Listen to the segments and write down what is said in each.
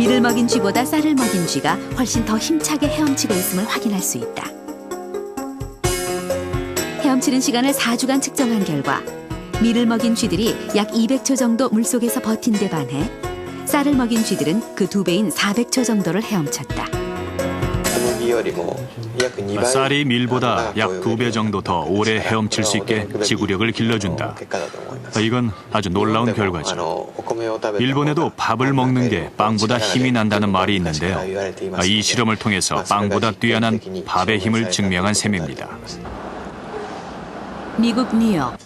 밀을 먹인 쥐보다 쌀을 먹인 쥐가 훨씬 더 힘차게 헤엄치고 있음을 확인할 수 있다. 헤엄치는 시간을 4주간 측정한 결과 밀을 먹인 쥐들이 약 200초 정도 물속에서 버틴 데 반해 쌀을 먹인 쥐들은 그 2배인 400초 정도를 헤엄쳤다. 쌀이 밀보다 약 2배 정도 더 오래 헤엄칠 수 있게 지구력을 길러준다. 이건 아주 놀라운 결과죠. 일본에도 밥을 먹는 게 빵보다 힘이 난다는 말이 있는데요. 이 실험을 통해서 빵보다 뛰어난 밥의 힘을 증명한 셈입니다. 미국 뉴욕.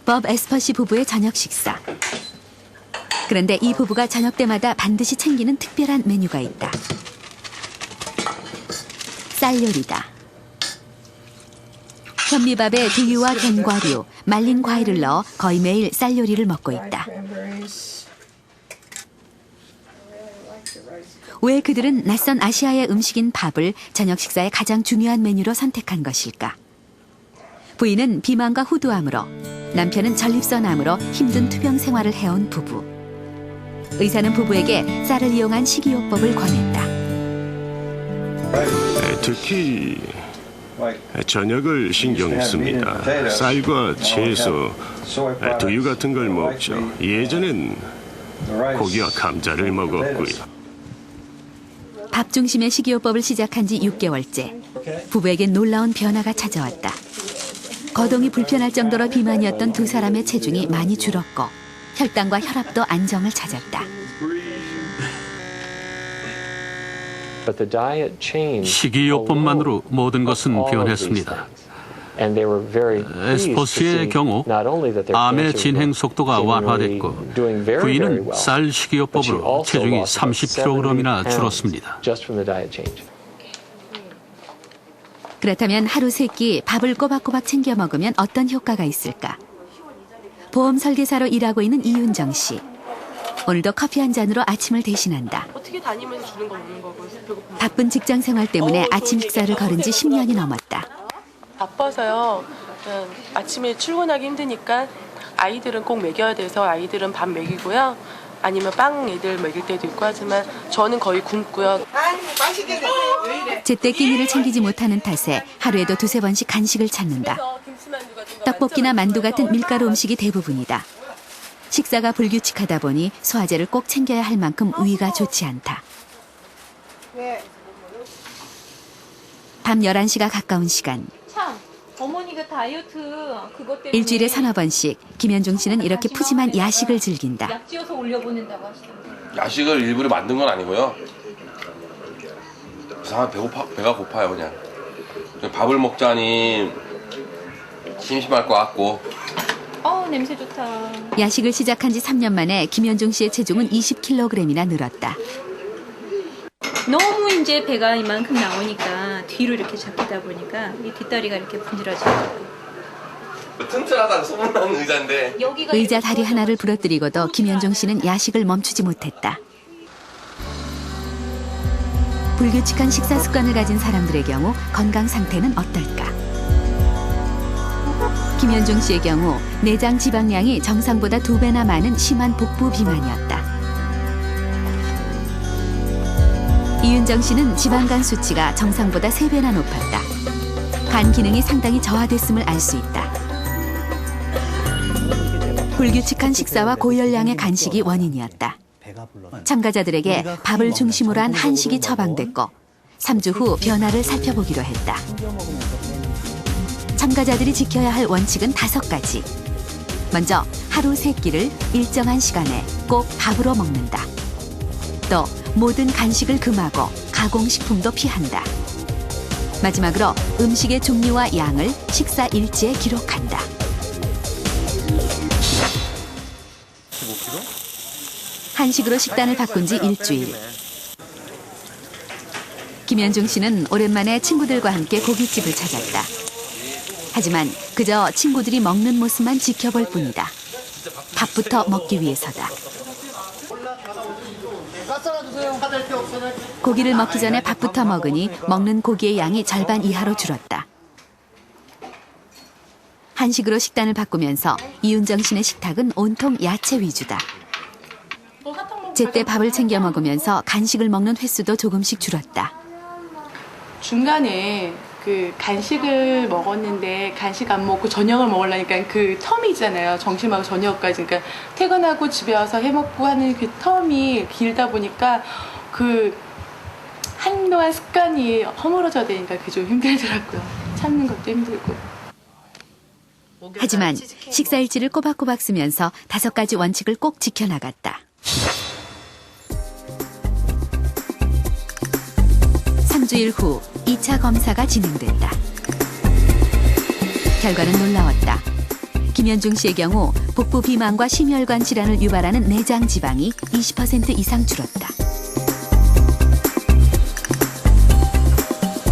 법 에스퍼시 부부의 저녁 식사. 그런데 이 부부가 저녁 때마다 반드시 챙기는 특별한 메뉴가 있다. 쌀 요리다. 현미밥에 두유와 견과류, 말린 과일을 넣어 거의 매일 쌀 요리를 먹고 있다. 왜 그들은 낯선 아시아의 음식인 밥을 저녁 식사의 가장 중요한 메뉴로 선택한 것일까? 부인은 비만과 후두암으로, 남편은 전립선암으로 힘든 투병 생활을 해온 부부. 의사는 부부에게 쌀을 이용한 식이요법을 권했다. 특히 저녁을 신경 씁니다. 쌀과 채소, 두유 같은 걸 먹죠. 예전엔 고기와 감자를 먹었고요. 밥 중심의 식이요법을 시작한 지 6개월째. 부부에겐 놀라운 변화가 찾아왔다. 거동이 불편할 정도로 비만이었던 두 사람의 체중이 많이 줄었고 혈당과 혈압도 안정을 찾았다. 식이요법만으로 모든 것은 변했습니다. 에스퍼시의 경우 암의 진행 속도가 완화됐고 부인은 쌀 식이요법으로 체중이 30kg이나 줄었습니다. 그렇다면 하루 세 끼 밥을 꼬박꼬박 챙겨 먹으면 어떤 효과가 있을까? 보험 설계사로 일하고 있는 이윤정 씨. 오늘도 커피 한 잔으로 아침을 대신한다. 어떻게 다니면서 주는 거 먹는 거고 배고프면. 바쁜 직장 생활 때문에 아침 식사를 거른 지 10년이 넘었다. 바빠서요. 그냥 아침에 출근하기 힘드니까 아이들은 꼭 먹여야 돼서 아이들은 밥 먹이고요. 아니면 빵 애들 먹일 때도 있고 하지만 저는 거의 굶고요. 제때 끼니를 챙기지 못하는 탓에 하루에도 두세 번씩 간식을 찾는다. 떡볶이나 만두 같은 밀가루 음식이 대부분이다. 식사가 불규칙하다 보니 소화제를 꼭 챙겨야 할 만큼 위가 좋지 않다. 밤 11시가 가까운 시간. 참, 어머니가 다이어트 그것 때문에 일주일에 서너 번씩 김현중 씨는 이렇게 푸짐한 야식을 즐긴다. 약지어서 올려보낸다고 하시던데. 야식을 일부러 만든 건 아니고요. 이상하게 배가 고파요 그냥. 밥을 먹자니 심심할 것 같고. 냄새 좋다. 야식을 시작한 지 3년 만에 김현중 씨의 체중은 20kg이나 늘었다. 너무 이제 배가 이만큼 나오니까 뒤로 이렇게 잡히다 보니까 이 뒷다리가 이렇게 분질러져요. 튼튼하다고 소문나는 의자인데. 의자 다리 하나를 부러뜨리고도 김현중 씨는 야식을 멈추지 못했다. 불규칙한 식사 습관을 가진 사람들의 경우 건강 상태는 어떨까? 김현중 씨의 경우 내장 지방량이 정상보다 2배나 많은 심한 복부 비만이었다. 이윤정 씨는 지방간 수치가 정상보다 3배나 높았다. 간 기능이 상당히 저하됐음을 알 수 있다. 불규칙한 식사와 고열량의 간식이 원인이었다. 참가자들에게 밥을 중심으로 한 한식이 처방됐고 3주 후 변화를 살펴보기로 했다. 참가자들이 지켜야 할 원칙은 5가지. 먼저 하루 3끼를 일정한 시간에 꼭 밥으로 먹는다. 또 모든 간식을 금하고 가공식품도 피한다. 마지막으로 음식의 종류와 양을 식사 일지에 기록한다. 한식으로 식단을 바꾼 지 일주일. 김현중 씨는 오랜만에 친구들과 함께 고깃집을 찾았다. 하지만 그저 친구들이 먹는 모습만 지켜볼 뿐이다. 밥부터 먹기 위해서다. 고기를 먹기 전에 밥부터 먹으니 먹는 고기의 양이 절반 이하로 줄었다. 한식으로 식단을 바꾸면서 이윤정 씨의 식탁은 온통 야채 위주다. 제때 밥을 챙겨 먹으면서 간식을 먹는 횟수도 조금씩 줄었다. 중간에 그 간식을 먹었는데 간식 안 먹고 저녁을 먹으려니까 그 텀이 있잖아요. 점심하고 저녁까지. 그러니까 퇴근하고 집에 와서 해먹고 하는 그 텀이 길다 보니까 그 한동안 습관이 허물어져야 되니까 그게 좀 힘들더라고요. 참는 것도 힘들고. 하지만 식사일지를 꼬박꼬박 쓰면서 5가지 원칙을 꼭 지켜나갔다. 3주일 후 2차 검사가 진행됐다. 결과는 놀라웠다. 김현중 씨의 경우 복부 비만과 심혈관 질환을 유발하는 내장 지방이 20% 이상 줄었다.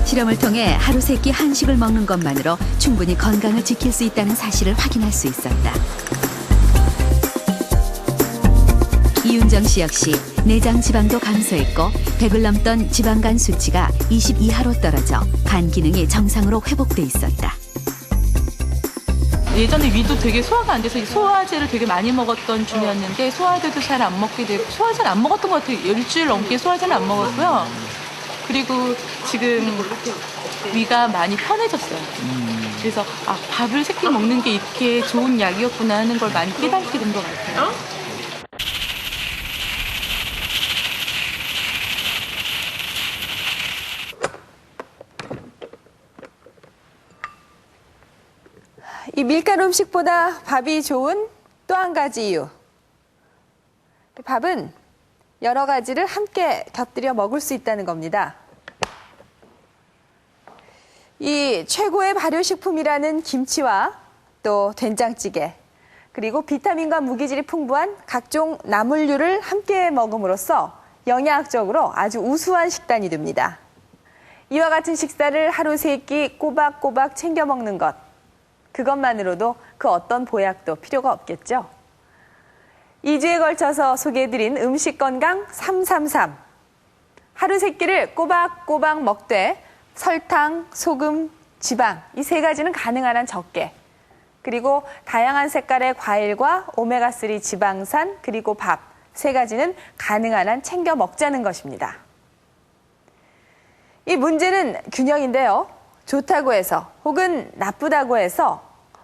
실험을 통해 하루 3끼 한식을 먹는 것만으로 충분히 건강을 지킬 수 있다는 사실을 확인할 수 있었다. 이윤정 씨 역시 내장 지방도 감소했고 100을 넘던 지방간 수치가 20 이하로 떨어져 간 기능이 정상으로 회복돼 있었다. 예전에 위도 되게 소화가 안 돼서 소화제를 되게 많이 먹었던 중이었는데 소화제도 잘 안 먹게 되고 소화제는 안 먹었던 것 같아요. 일주일 넘게 소화제는 안 먹었고요. 그리고 지금 위가 많이 편해졌어요. 그래서 밥을 3끼 먹는 게 이렇게 좋은 약이었구나 하는 걸 많이 깨닫게 된 것 같아요. 이 밀가루 음식보다 밥이 좋은 또 한 가지 이유. 밥은 여러 가지를 함께 곁들여 먹을 수 있다는 겁니다. 이 최고의 발효식품이라는 김치와 또 된장찌개, 그리고 비타민과 무기질이 풍부한 각종 나물류를 함께 먹음으로써 영양학적으로 아주 우수한 식단이 됩니다. 이와 같은 식사를 하루 3끼 꼬박꼬박 챙겨 먹는 것, 그것만으로도 그 어떤 보약도 필요가 없겠죠. 2주에 걸쳐서 소개해드린 음식건강 333. 하루 3끼를 꼬박꼬박 먹되 설탕, 소금, 지방 이 3가지는 가능한 한 적게, 그리고 다양한 색깔의 과일과 오메가3 지방산 그리고 밥 3가지는 가능한 한 챙겨 먹자는 것입니다. 이 문제는 균형인데요. 좋다고 해서 혹은 나쁘다고 해서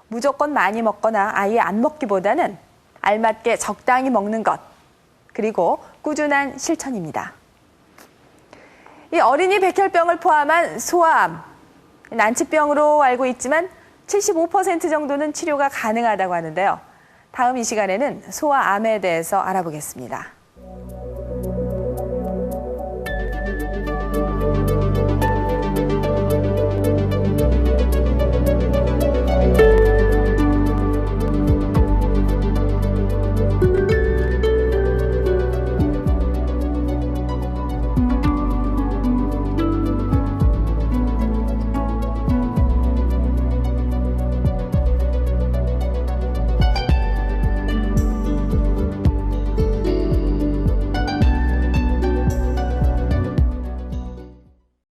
무조건 많이 먹거나 아예 안 먹기보다는 알맞게 적당히 먹는 것, 그리고 꾸준한 실천입니다. 이 어린이 백혈병을 포함한 소아암, 난치병으로 알고 있지만 75% 정도는 치료가 가능하다고 하는데요. 다음 이 시간에는 소아암에 대해서 알아보겠습니다.